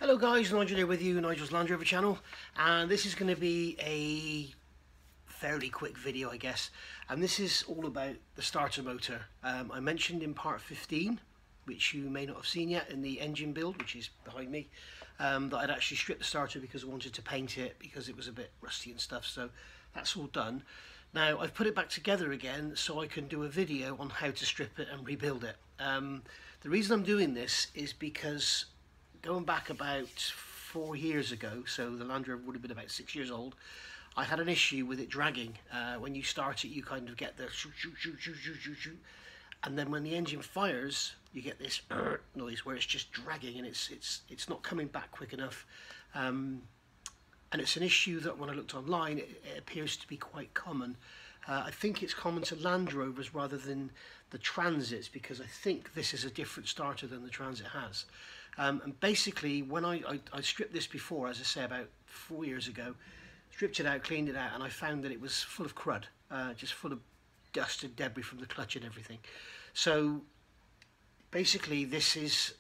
Hello guys, Nigel here with you, Nigel's Land Rover channel, and this is going to be a fairly quick video I guess, and this is all about the starter motor. I mentioned in part 15, which you may not have seen yet, in the engine build, which is behind me, that I'd actually stripped the starter because I wanted to paint it because it was a bit rusty and stuff, so that's all done. Now I've put it back together again so I can do a video on how to strip it and rebuild it. The reason I'm doing this is because going back about 4 years ago, so the Land Rover would have been about 6 years old, I had an issue with it dragging. When you start it, you kind of get the shoot, shoot, shoot, shoot, shoot, shoot, shoot, and then when the engine fires, you get this noise where it's just dragging and it's not coming back quick enough. And it's an issue that when I looked online, it appears to be quite common. I think it's common to Land Rovers rather than the Transits, because I think this is a different starter than the Transit has. And basically, when I stripped this before, as I say, about 4 years ago, stripped it out, cleaned it out, and I found that it was full of crud, just full of dust and debris from the clutch and everything. So basically, this is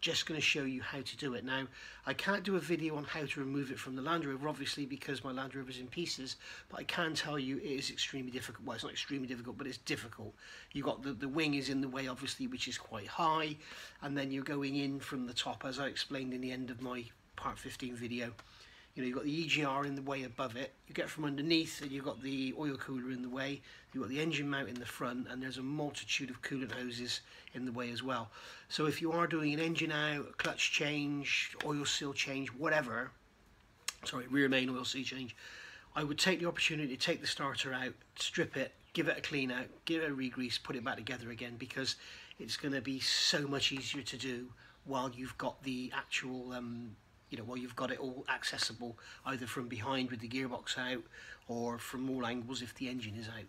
just going to show you how to do it. Now, I can't do a video on how to remove it from the Land Rover, obviously, because my Land Rover is in pieces, but I can tell you it is extremely difficult. Well, it's not extremely difficult, but it's difficult. You've got the wing is in the way, obviously, which is quite high, and then you're going in from the top, as I explained in the end of my part 15 video. You know, you've got the EGR in the way above it, you get from underneath, and you've got the oil cooler in the way, you've got the engine mount in the front, and there's a multitude of coolant hoses in the way as well. So if you are doing an engine out, a clutch change, oil seal change, whatever, sorry, rear main oil seal change, I would take the opportunity to take the starter out, strip it, give it a clean out, give it a re-grease, put it back together again, because it's going to be so much easier to do while you've got the actual you know, well, you've got it all accessible either from behind with the gearbox out or from all angles if the engine is out.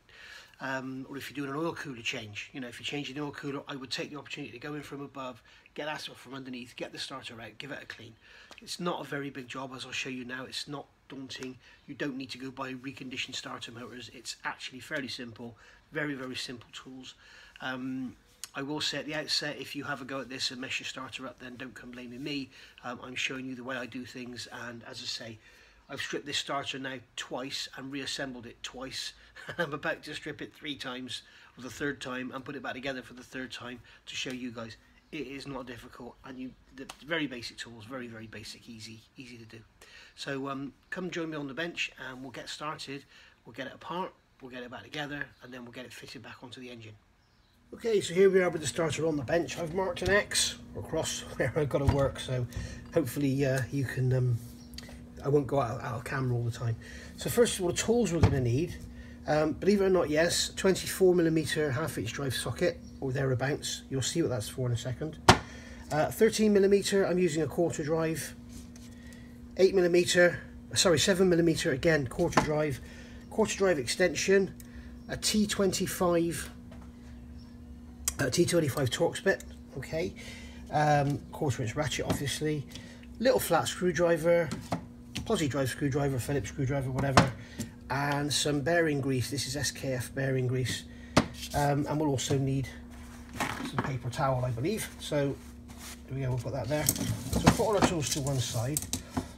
Or if you're doing an oil cooler change, you know, if you're changing the oil cooler, I would take the opportunity to go in from above, get that stuff from underneath, get the starter out, give it a clean. It's not a very big job, as I'll show you now. It's not daunting. You don't need to go buy reconditioned starter motors. It's actually fairly simple, very, very simple tools. I will say at the outset, if you have a go at this and mess your starter up, then don't come blaming me. I'm showing you the way I do things, and as I say, I've stripped this starter now twice and reassembled it twice. I'm about to strip it 3 times for the 3rd time and put it back together for the 3rd time to show you guys. It is not difficult, and the very basic tools, very, very basic, easy to do. So come join me on the bench and we'll get started. We'll get it apart, we'll get it back together, and then we'll get it fitted back onto the engine. Okay, so here we are with the starter on the bench. I've marked an X or cross where I've got to work, so hopefully you can, I won't go out of camera all the time. So first of all, the tools we're going to need, believe it or not, yes, 24mm 1/2" drive socket or thereabouts. You'll see what that's for in a second. 13mm, I'm using a quarter drive. 7mm, again, quarter drive extension, a T25 Torx bit, okay, 1/4" ratchet, obviously, little flat screwdriver, posi drive screwdriver, Phillips screwdriver, whatever, and some bearing grease. This is SKF bearing grease, and we'll also need some paper towel, I believe. So here we go, we've got that there. So we'll put all our tools to one side.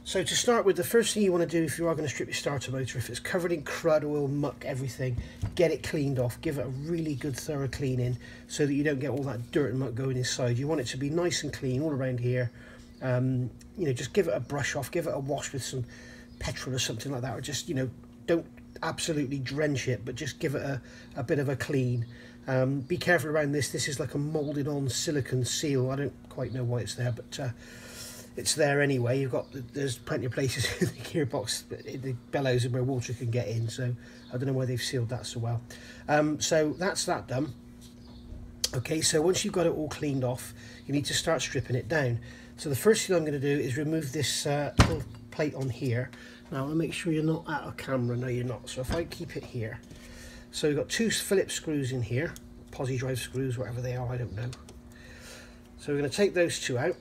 So to start with, the first thing you want to do if you are going to strip your starter motor, if it's covered in crud, oil, muck, everything, get it cleaned off. Give it a really good thorough cleaning so that you don't get all that dirt and muck going inside. You want it to be nice and clean all around here. You know, just give it a brush off, give it a wash with some petrol or something like that, or just, you know, don't absolutely drench it, but just give it a bit of a clean. Be careful around this. This is like a moulded on silicone seal. I don't quite know why it's there, but it's there anyway. You've got, there's plenty of places in the gearbox, in the bellows, where water can get in, so I don't know why they've sealed that so well. So that's that done. Okay, so once you've got it all cleaned off, you need to start stripping it down. So the first thing I'm going to do is remove this little plate on here. Now I want to make sure you're not out of camera. No, you're not. So if I keep it here, so we've got 2 Phillips screws in here, posi drive screws, whatever they are, I don't know. So we're going to take those 2 out.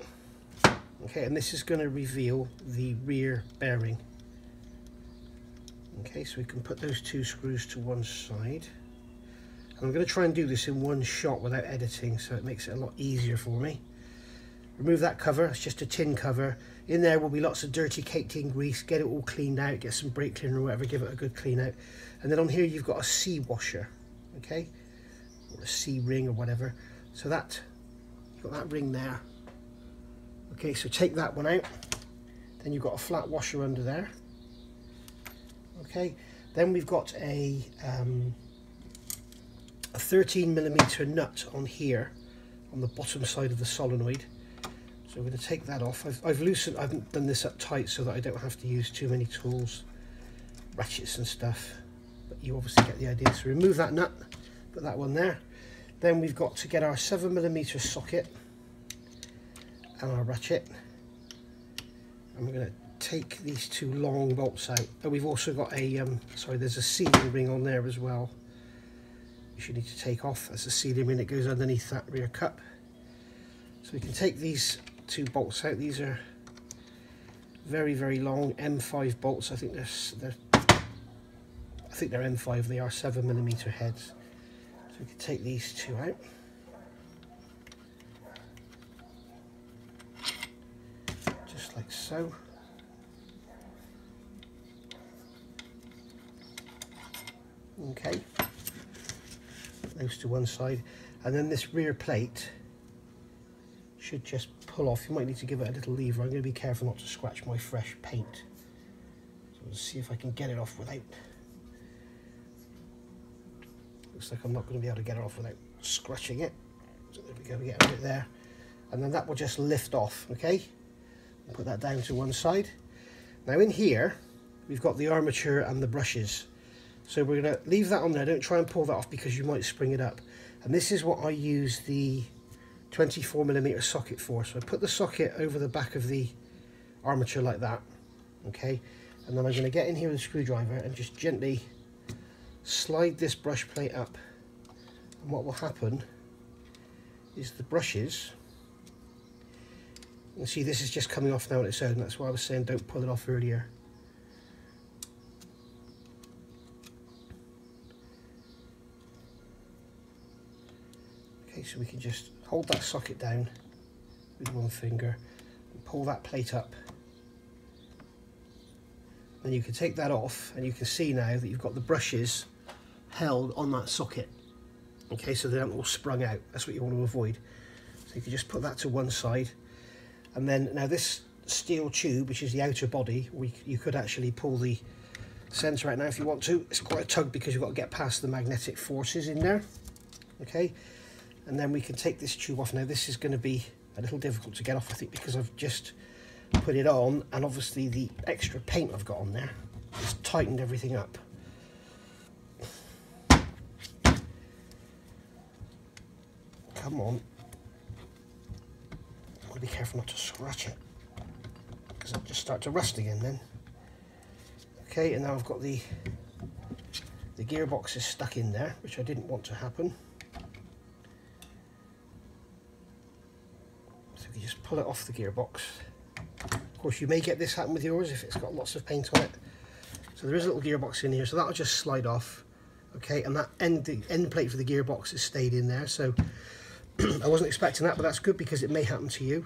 Okay, and this is going to reveal the rear bearing. Okay, so we can put those 2 screws to one side. And I'm going to try and do this in one shot without editing, so it makes it a lot easier for me. remove that cover. It's just a tin cover. In there will be lots of dirty caked tin grease. Get it all cleaned out, get some brake cleaner or whatever, give it a good clean out. And then on here you've got a C washer, okay, or a C ring or whatever. So that, you've got that ring there. Okay, so take that one out. Then you've got a flat washer under there. Okay, then we've got a 13mm nut on here, on the bottom side of the solenoid. So we're going to take that off. I've done this up tight so that I don't have to use too many tools, ratchets and stuff. But you obviously get the idea. So remove that nut, put that one there. Then we've got to get our 7mm socket and our ratchet. And we're going to take these two long bolts out. But we've also got a, sorry, there's a sealing ring on there as well. You should need to take off. That's a sealing ring that goes underneath that rear cup. So we can take these two bolts out. These are very, very long M5 bolts. I think they're M5. They are 7mm heads. So we can take these two out. Just like so. Okay. Those to one side, and then this rear plate should just pull off. You might need to give it a little lever. I'm going to be careful not to scratch my fresh paint. So let's see if I can get it off without. Looks like I'm not going to be able to get it off without scratching it. So there we go, we get a bit there. And then that will just lift off, okay? Put that down to one side. Now in here, we've got the armature and the brushes. So we're going to leave that on there. Don't try and pull that off because you might spring it up. And this is what I use the 24mm socket for. So I put the socket over the back of the armature like that, okay? And then I'm going to get in here with a screwdriver and just gently slide this brush plate up. And what will happen is the brushes, you can see this is just coming off now on its own. That's why I was saying don't pull it off earlier. Okay, so we can just hold that socket down with one finger and pull that plate up. Then you can take that off and you can see now that you've got the brushes held on that socket. Okay, so they don't all sprung out. That's what you want to avoid. So you can just put that to one side. And then now this steel tube, which is the outer body, you could actually pull the centre out now if you want to. It's quite a tug because you've got to get past the magnetic forces in there. Okay. And then we can take this tube off. Now this is going to be a little difficult to get off, I think, because I've just put it on and obviously the extra paint I've got on there has tightened everything up. Come on. I've got to be careful not to scratch it because it'll just start to rust again then. Okay, and now I've got the gearbox is stuck in there, which I didn't want to happen. You just pull it off the gearbox. Of course, you may get this happen with yours if it's got lots of paint on it. So there is a little gearbox in here, so that'll just slide off. Okay, and that end plate for the gearbox has stayed in there, so I wasn't expecting that, but that's good because it may happen to you.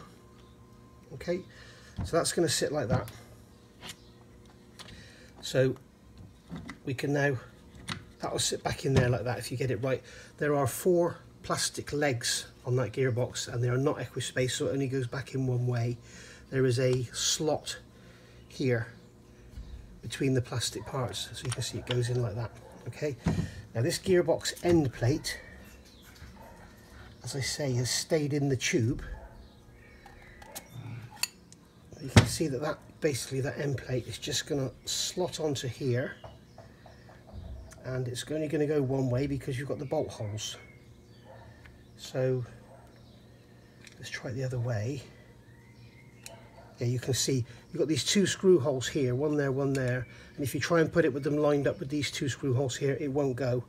Okay, so that's going to sit like that. So we can now, that will sit back in there like that if you get it right. There are 4 plastic legs on that gearbox and they are not equispaced, so it only goes back in one way. There is a slot here between the plastic parts, so you can see it goes in like that. Okay, now this gearbox end plate, as I say, has stayed in the tube. You can see that basically that end plate is just going to slot onto here, and it's only going to go one way because you've got the bolt holes. So let's try it the other way. Yeah, you can see you've got these 2 screw holes here, one there, and if you try and put it with them lined up with these 2 screw holes here, it won't go.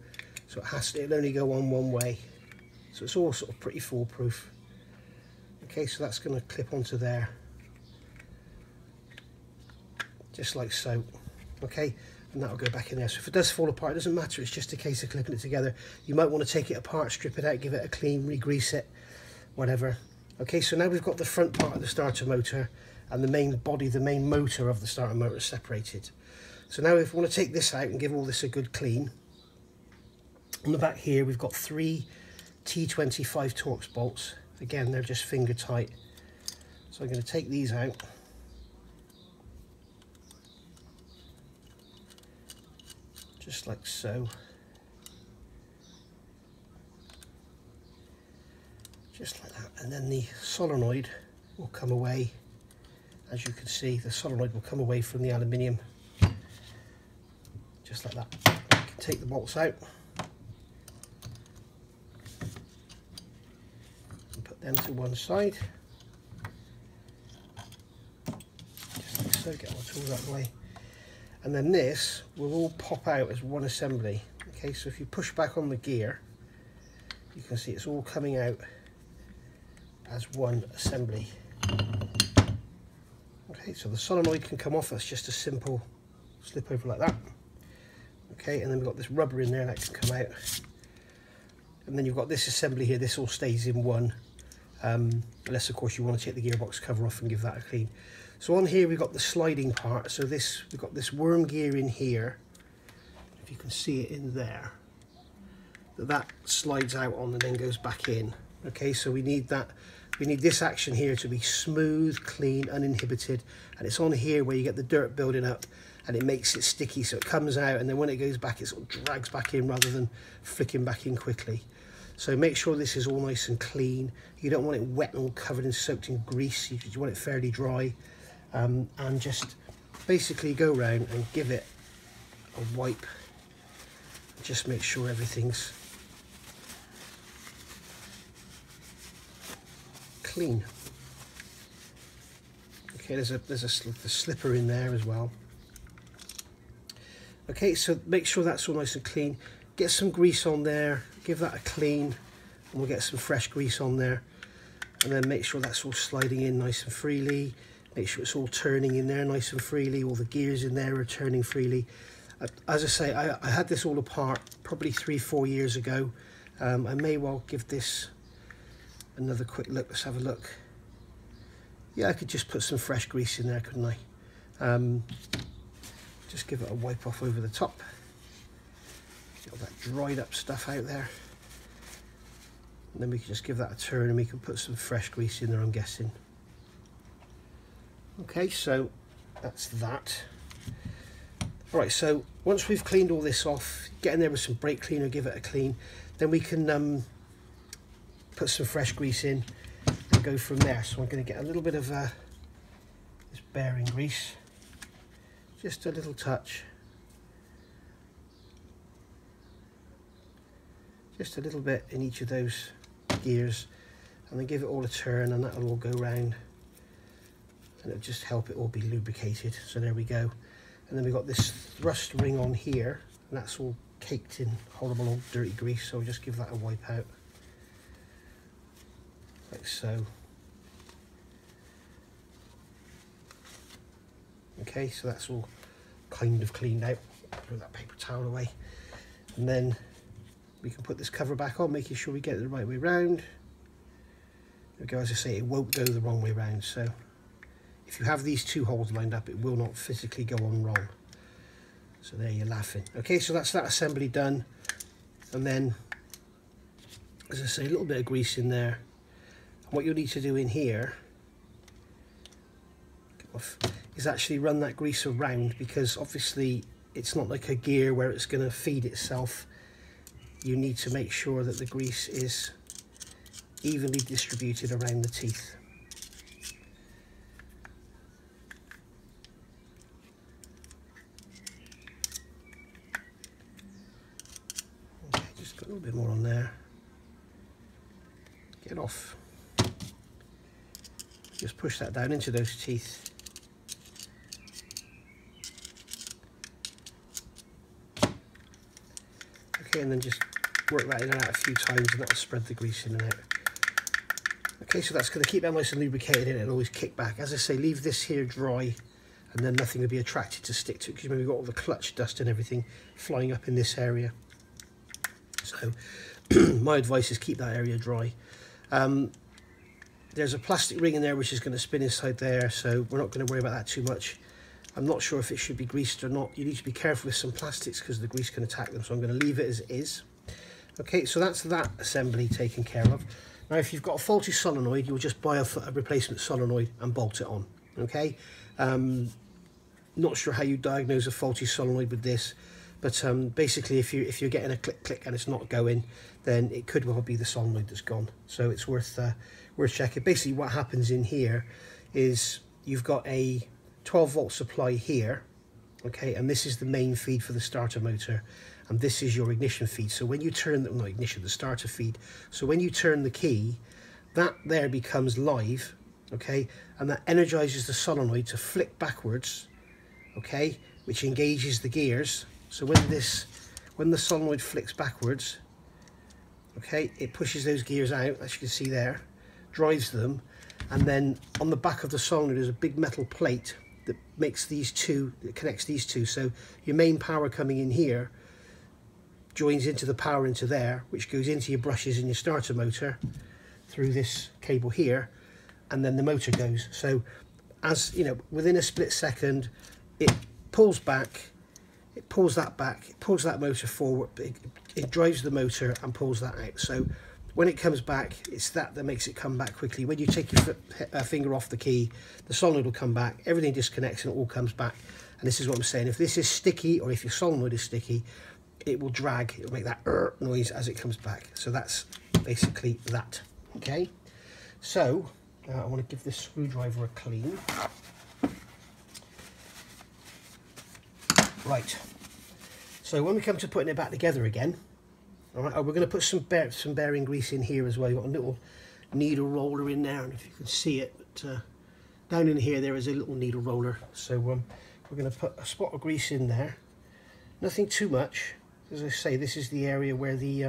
So it'll only go on one way. So it's all sort of pretty foolproof. Okay, so that's going to clip onto there, just like so. Okay, and that'll go back in there. So if it does fall apart, it doesn't matter, it's just a case of clipping it together. You might want to take it apart, strip it out, give it a clean, re-grease it, whatever, Okay, so now we've got the front part of the starter motor and the main body, the main motor of the starter motor separated. So now if we want to take this out and give all this a good clean, on the back here we've got 3 T25 Torx bolts. Again, they're just finger tight. So I'm going to take these out. Just like so. Just like that. And then the solenoid will come away. As you can see, the solenoid will come away from the aluminium. Just like that. You can take the bolts out. And put them to one side. Just like so, get our tools out of the way. And then this will all pop out as one assembly. Okay, so if you push back on the gear, you can see it's all coming out as one assembly. Okay, so the solenoid can come off. That's just a simple slip over like that. Okay, and then we've got this rubber in there that can come out. And then you've got this assembly here. This all stays in one, unless of course you want to take the gearbox cover off and give that a clean. So on here we've got the sliding part. So this, we've got this worm gear in here. If you can see it in there, that slides out on and then goes back in. Okay, so we need that. We need this action here to be smooth, clean, uninhibited, and it's on here where you get the dirt building up and it makes it sticky, so it comes out and then when it goes back it sort of drags back in rather than flicking back in quickly. So make sure this is all nice and clean. You don't want it wet and all covered and soaked in grease. You want it fairly dry, and just basically go around and give it a wipe. Just make sure everything's clean. Okay, there's a slipper in there as well. Okay, so make sure that's all nice and clean. Get some grease on there, give that a clean, and we'll get some fresh grease on there. And then make sure that's all sliding in nice and freely. Make sure it's all turning in there nice and freely. All the gears in there are turning freely. As I say, I had this all apart probably 3-4 years ago. I may well give this another quick look. Let's have a look. Yeah, I could just put some fresh grease in there, couldn't I? Just give it a wipe off over the top. Get all that dried up stuff out there. And then we can just give that a turn and we can put some fresh grease in there, I'm guessing. Okay, so that's that. Alright, so once we've cleaned all this off, get in there with some brake cleaner, give it a clean, then we can put some fresh grease in and go from there. So I'm going to get a little bit of this bearing grease, just a little touch, just a little bit in each of those gears, and then give it all a turn and that'll all go round and it'll just help it all be lubricated. So there we go. And then we've got this thrust ring on here and that's all caked in horrible old dirty grease, so we'll just give that a wipe out like so. Okay, so that's all kind of cleaned out. Throw that paper towel away, and then we can put this cover back on, making sure we get it the right way round. There we go. As I say, it won't go the wrong way round, so if you have these two holes lined up, it will not physically go on wrong. So there, you're laughing. Okay, so that's that assembly done. And then, as I say, a little bit of grease in there. And what you'll need to do in here is actually run that grease around, because obviously it's not like a gear where it's going to feed itself. You need to make sure that the grease is evenly distributed around the teeth. Okay, just got a little bit more on there. Get off. Just push that down into those teeth. Okay, and then just work that in and out a few times and that'll spread the grease in and out. Okay, so that's going to keep that nice and lubricated and it'll always kick back. As I say, leave this here dry and then nothing will be attracted to stick to it, because maybe we've got all the clutch dust and everything flying up in this area. So my advice is keep that area dry. The there's a plastic ring in there which is going to spin inside there, so we're not going to worry about that too much. I'm not sure if it should be greased or not. You need to be careful with some plastics because the grease can attack them, so I'm going to leave it as it is. Okay, so that's that assembly taken care of. Now if you've got a faulty solenoid, you'll just buy a replacement solenoid and bolt it on. Okay, not sure how you diagnose a faulty solenoid with this, but basically if you're getting a click click and it's not going, then it could well be the solenoid that's gone. So it's worth checking. Basically what happens in here is you've got a 12-volt supply here, okay, and this is the main feed for the starter motor, and this is your ignition feed. So when you turn the, not ignition, the starter feed, so when you turn the key, that there becomes live, okay, and that energizes the solenoid to flick backwards, okay, which engages the gears. So when the solenoid flicks backwards, okay, it pushes those gears out, as you can see there, drives them, and then on the back of the solenoid there's a big metal plate that makes these two, that connects these two. So your main power coming in here joins into the power into there, which goes into your brushes in your starter motor through this cable here, and then the motor goes. So as you know, within a split second, it pulls back, it pulls that back, it pulls that motor forward, it drives the motor and pulls that out. So when it comes back, it's that makes it come back quickly. When you take your finger off the key, the solenoid will come back, everything disconnects and it all comes back. And this is what I'm saying, if this is sticky or if your solenoid is sticky, it will drag, it will make that noise as it comes back. So that's basically that, okay? So I want to give this screwdriver a clean. Right, so when we come to putting it back together again, all right, we're going to put some bearing grease in here as well. You've got a little needle roller in there, and if you can see it, but down in here there is a little needle roller. So we're going to put a spot of grease in there. Nothing too much. As I say, this is the area where the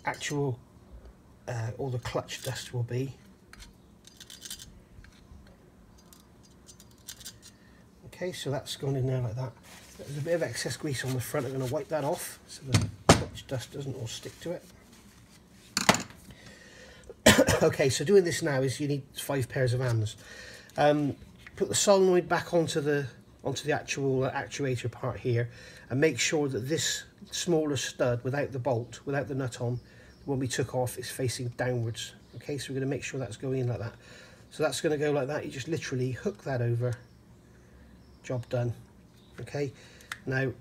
actual all the clutch dust will be. Okay, so that's gone in there like that. There's a bit of excess grease on the front. I'm going to wipe that off so the clutch dust doesn't all stick to it. Okay, so doing this now is you need 5 pairs of hands. Put the solenoid back onto the actual actuator part here, and make sure that this smaller stud without the bolt, without the nut on, when we took off, is facing downwards. Okay, so we're going to make sure that's going in like that. So that's going to go like that. You just literally hook that over. Job done. Okay, now I'm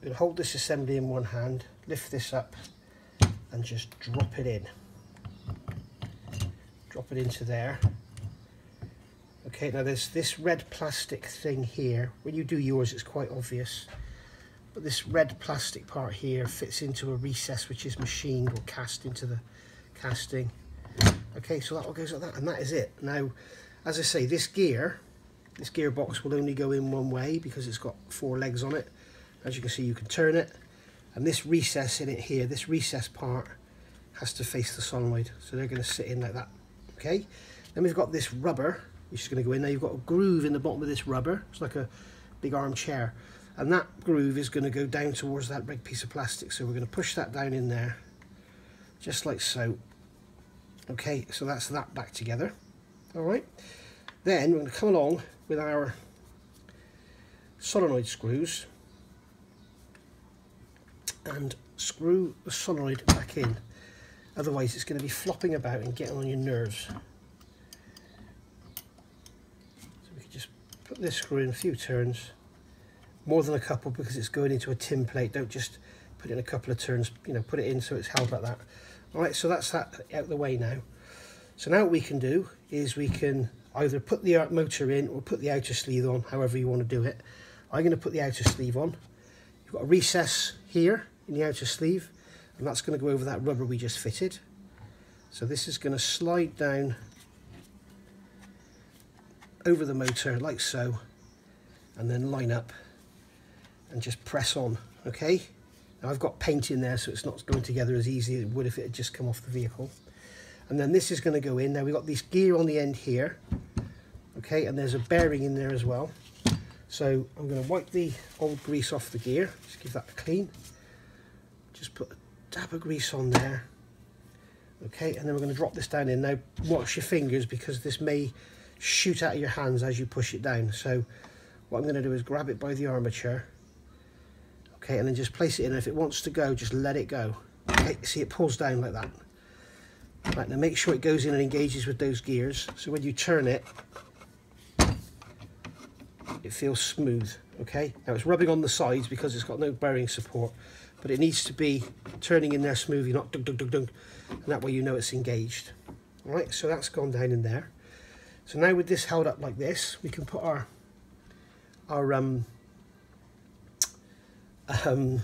going to hold this assembly in one hand, lift this up and just drop it in. Drop it into there. Okay, now there's this red plastic thing here. When you do yours, it's quite obvious, but this red plastic part here fits into a recess which is machined or cast into the casting. Okay, so that all goes like that, and that is it. Now, as I say, this gearbox will only go in one way because it's got 4 legs on it. As you can see, you can turn it, and this recess in it here, this recess part has to face the solenoid, so they're going to sit in like that. Okay, then we've got this rubber which is going to go in. Now you've got a groove in the bottom of this rubber. It's like a big armchair, and that groove is going to go down towards that big piece of plastic, so we're going to push that down in there just like so. Okay, so that's that back together. All right, then we're going to come along with our solenoid screws and screw the solenoid back in, otherwise it's going to be flopping about and getting on your nerves. So we can just put this screw in a few turns, more than a couple because it's going into a tin plate. Don't just put it in a couple of turns, you know, put it in so it's held like that. Alright, so that's that out of the way now. So now what we can do is we can either put the motor in or put the outer sleeve on, however you want to do it. I'm going to put the outer sleeve on. You've got a recess here in the outer sleeve, and that's going to go over that rubber we just fitted. So this is going to slide down over the motor like so, and then line up and just press on. Okay, now I've got paint in there so it's not going together as easy as it would if it had just come off the vehicle. And then this is going to go in. Now we've got this gear on the end here, okay, and there's a bearing in there as well. So I'm going to wipe the old grease off the gear, just give that a clean. Just put a dab of grease on there, Okay, and then we're going to drop this down in. Now watch your fingers, because this may shoot out of your hands as you push it down. So what I'm going to do is grab it by the armature, okay, and then just place it in. And if it wants to go, just let it go. Okay, see, it pulls down like that. Right, now make sure it goes in and engages with those gears, so when you turn it, it feels smooth. Okay, now it's rubbing on the sides because it's got no bearing support, but it needs to be turning in there smoothly, not dunk dunk dunk dunk, and that way you know it's engaged. All right, so that's gone down in there. So now with this held up like this, we can put our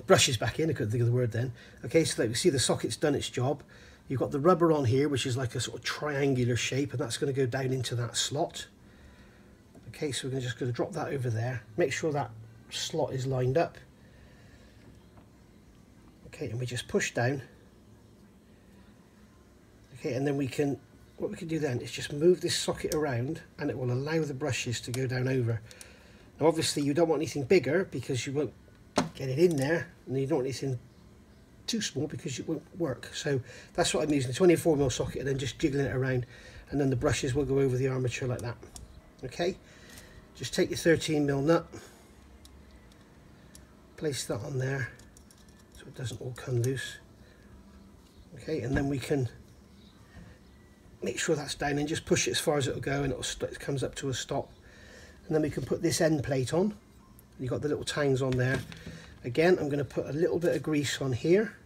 brushes back in. I couldn't think of the word then. Okay, so that we see the socket's done its job. You've got the rubber on here, which is like a sort of triangular shape, and that's going to go down into that slot. Okay, so we're just going to drop that over there. Make sure that slot is lined up. Okay, and we just push down. Okay, and then what we can do then is just move this socket around, and it will allow the brushes to go down over. Now obviously you don't want anything bigger because you won't get it in there, and you don't want anything too small because it won't work. So that's what I'm using, a 24mm socket, and then just jiggling it around, and then the brushes will go over the armature like that. Okay, just take your 13mm nut, place that on there so it doesn't all come loose. Okay, and then we can make sure that's down and just push it as far as it'll go, and it comes up to a stop. And then we can put this end plate on. You've got the little tangs on there. Again, I'm going to put a little bit of grease on here.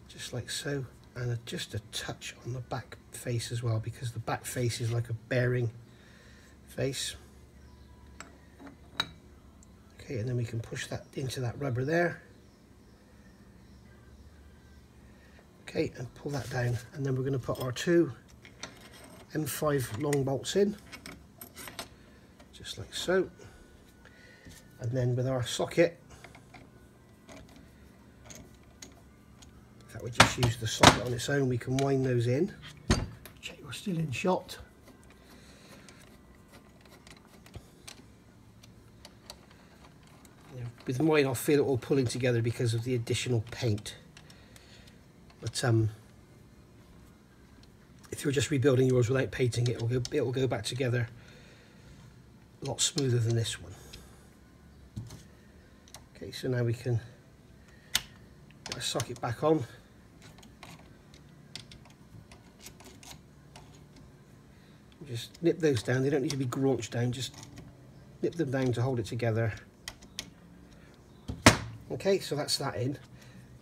Just like so. And just a touch on the back face as well, because the back face is like a bearing face. Okay, and then we can push that into that rubber there. Okay, and pull that down, and then we're going to put our two M5 long bolts in, just like so. And then with our socket, in fact we just use the socket on its own, we can wind those in. Check you're still in shot. With mine I'll feel it all pulling together because of the additional paint. But if you're just rebuilding yours without painting, it will go back together a lot smoother than this one. Okay, so now we can get our socket back on. Just nip those down. They don't need to be graunched down, just nip them down to hold it together. Okay, so that's that in.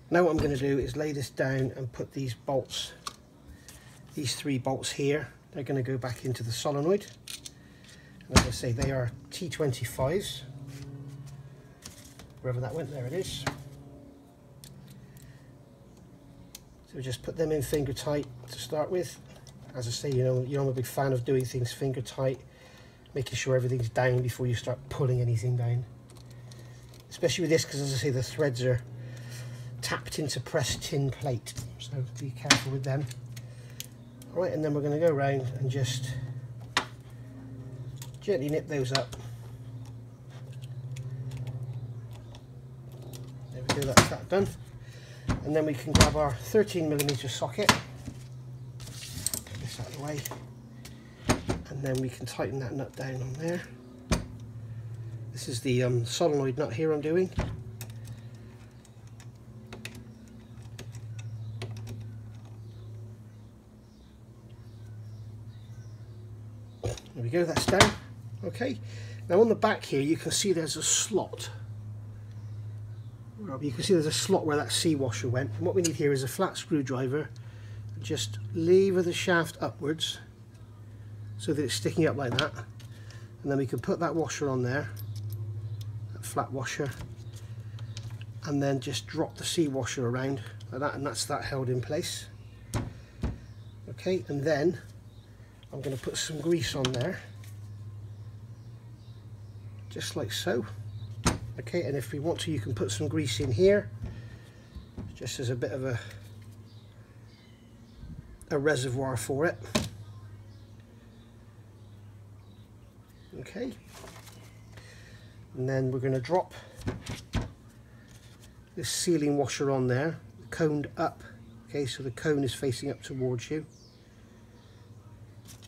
Now what I'm going to do is lay this down and put these bolts, these 3 bolts here, they're going to go back into the solenoid. And as I say, they are T25s. Wherever that went, there it is. So just put them in finger tight to start with. As I say, you know I'm a big fan of doing things finger tight, making sure everything's down before you start pulling anything down. Especially with this, because as I say, the threads are tapped into pressed tin plate, so be careful with them. Alright, and then we're going to go around and just gently nip those up. There we go, that's that done. And then we can grab our 13mm socket, get this out of the way, and then we can tighten that nut down on there. This is the solenoid nut here I'm doing. There we go, that's down. Okay, now on the back here you can see there's a slot. You can see there's a slot where that sea washer went. And what we need here is a flat screwdriver. Just lever the shaft upwards so that it's sticking up like that. And then we can put that washer on there, that flat washer, and then just drop the sea washer around like that, and that's that held in place. Okay, and then I'm going to put some grease on there, just like so. Okay, and if we want to, you can put some grease in here, just as a bit of a reservoir for it. Okay, and then we're going to drop this sealing washer on there, coned up. Okay, so the cone is facing up towards you.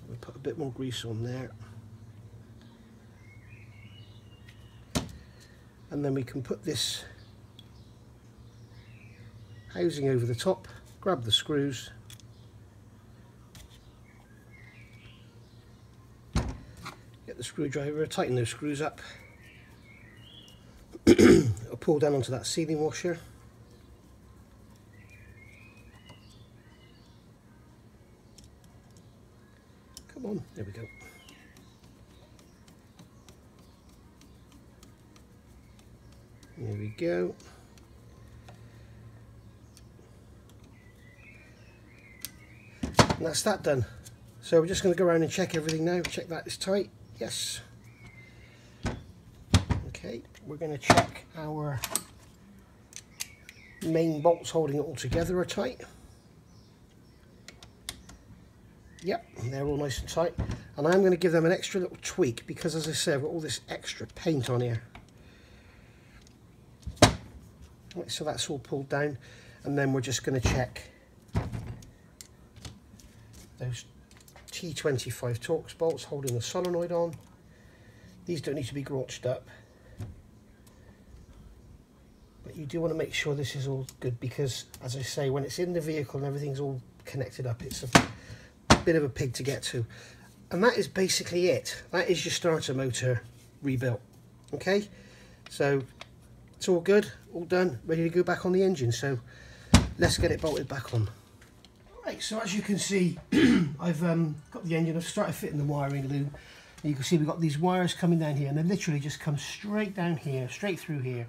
We'll put a bit more grease on there. And then we can put this housing over the top, grab the screws, get the screwdriver, tighten those screws up. I'll pull down onto that sealing washer. Come on, there we go. There we go. And that's that done. So we're just going to go around and check everything now. Check that is tight. Yes. Okay, we're going to check our main bolts holding it all together are tight. Yep, they're all nice and tight. And I'm going to give them an extra little tweak because, as I said, I've got all this extra paint on here. Right, so that's all pulled down, and then we're just going to check those T25 Torx bolts holding the solenoid on. These don't need to be grotched up, but you do want to make sure this is all good because, as I say, when it's in the vehicle and everything's all connected up, it's a bit of a pig to get to. And that is basically it. That is your starter motor rebuilt. Okay, so it's all good, all done, ready to go back on the engine. So let's get it bolted back on. Right, so as you can see, I've got the engine. I've started fitting the wiring loom. And you can see we've got these wires coming down here, and they literally just come straight down here, straight through here,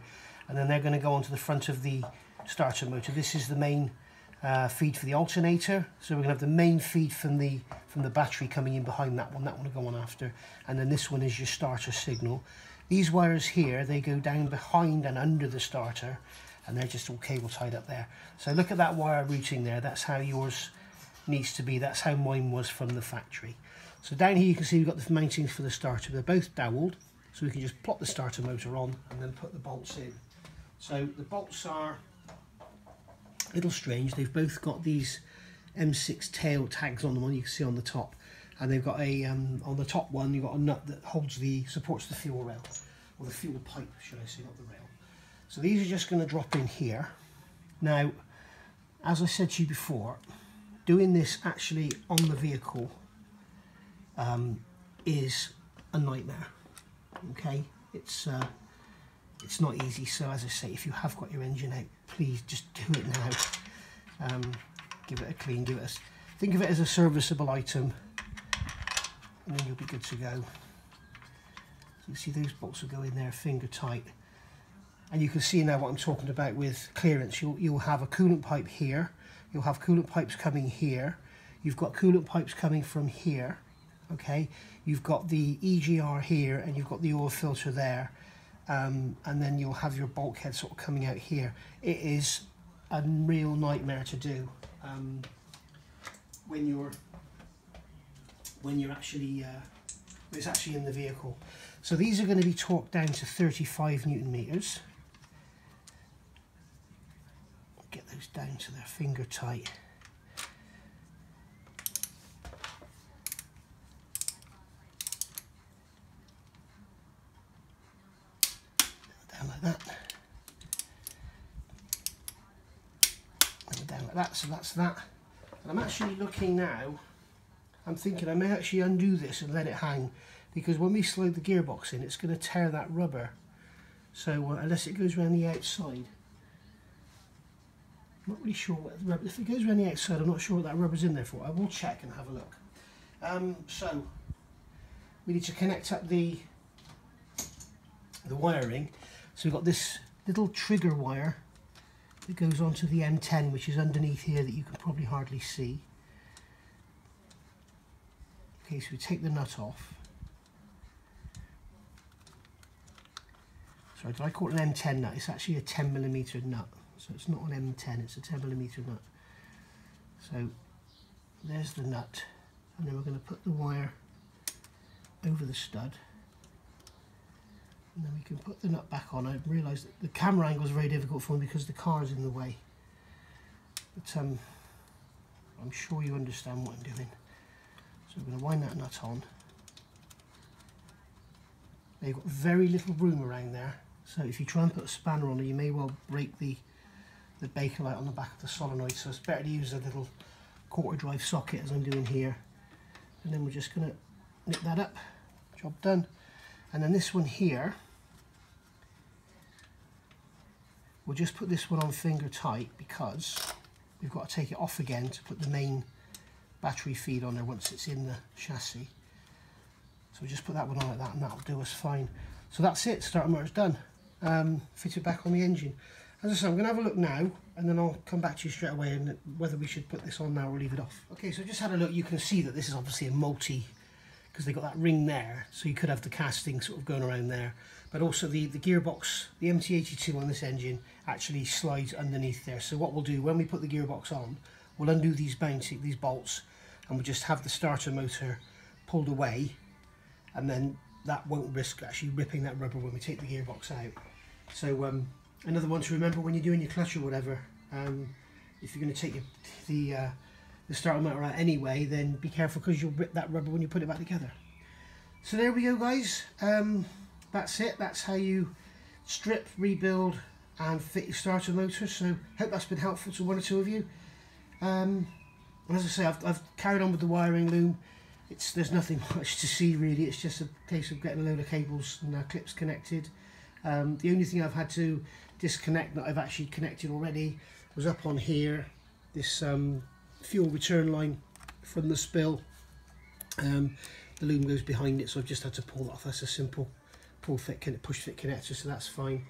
and then they're going to go onto the front of the starter motor. This is the main feed for the alternator. So we're going to have the main feed from the battery coming in behind that one. That one will go on after, and then this one is your starter signal. These wires here, they go down behind and under the starter, and they're just all cable tied up there. So look at that wire routing there. That's how yours needs to be. That's how mine was from the factory. So down here you can see we've got the mountings for the starter. They're both doweled, so we can just plop the starter motor on and then put the bolts in. So the bolts are a little strange. They've both got these M6 tail tags on them, you can see on the top. And they've got a, on the top one, you've got a nut that supports the fuel rail, or the fuel pipe, should I say, not the rail. So these are just going to drop in here. Now, as I said to you before, doing this actually on the vehicle is a nightmare. Okay, it's not easy. So as I say, if you have got your engine out, please just do it now. Give it a clean. Think of it as a serviceable item, and then you'll be good to go. So you see those bolts will go in there finger tight. And you can see now what I'm talking about with clearance. You'll have a coolant pipe here. You'll have coolant pipes coming here. You've got coolant pipes coming from here. Okay. You've got the EGR here, and you've got the oil filter there. And then you'll have your bulkhead sort of coming out here. It is a real nightmare to do when it's actually in the vehicle. So these are going to be torqued down to 35 Newton meters. Get those down to their finger tight. Down like that. And down like that, so that's that. And I'm actually looking now, I'm thinking I may actually undo this and let it hang, because when we slide the gearbox in, it's going to tear that rubber. So unless it goes around the outside, I'm not really sure what the rubber, if it goes around the outside, I'm not sure what that rubber's in there for. I will check and have a look. So we need to connect up the wiring. So we've got this little trigger wire that goes onto the M10, which is underneath here, that you can probably hardly see. Okay, so we take the nut off. Sorry, did I call it an M10 nut? It's actually a 10mm nut. So it's not an M10, it's a 10mm nut. So there's the nut. And then we're going to put the wire over the stud. And then we can put the nut back on. I realised that the camera angle is very difficult for me because the car is in the way. But I'm sure you understand what I'm doing. So we're going to wind that nut on. Now you've got very little room around there, so if you try and put a spanner on it, you may well break the bakelite on the back of the solenoid, so it's better to use a little quarter drive socket as I'm doing here. And then we're just going to nip that up, job done. And then this one here, we'll just put this one on finger tight because we've got to take it off again to put the main battery feed on there once it's in the chassis. So we'll just put that one on like that and that'll do us fine. So that's it, starter motor's done. Fit it back on the engine. As I said, I'm going to have a look now and then I'll come back to you straight away and whether we should put this on now or leave it off. Okay, so just had a look. You can see that this is obviously a multi, because they've got that ring there, so you could have the casting sort of going around there. But also the gearbox, the MT82 on this engine actually slides underneath there. So what we'll do when we put the gearbox on, we'll undo these bolts and we'll just have the starter motor pulled away, and then that won't risk actually ripping that rubber when we take the gearbox out. So another one to remember when you're doing your clutch or whatever, if you're going to take the starter motor out anyway, then be careful because you'll rip that rubber when you put it back together. So there we go, guys. That's it. That's how you strip, rebuild and fit your starter motor. So hope that's been helpful to one or two of you. And as I say, I've carried on with the wiring loom. There's nothing much to see really. It's just a case of getting a load of cables and clips connected. The only thing I've had to disconnect that I've actually connected already was up on here, this fuel return line from the spill. The loom goes behind it, so I've just had to pull that off. That's a simple push fit connector, so that's fine.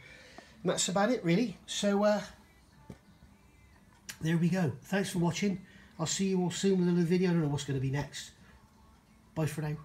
And that's about it really. So there we go. Thanks for watching. I'll see you all soon with another video. I don't know what's going to be next. Bye for now.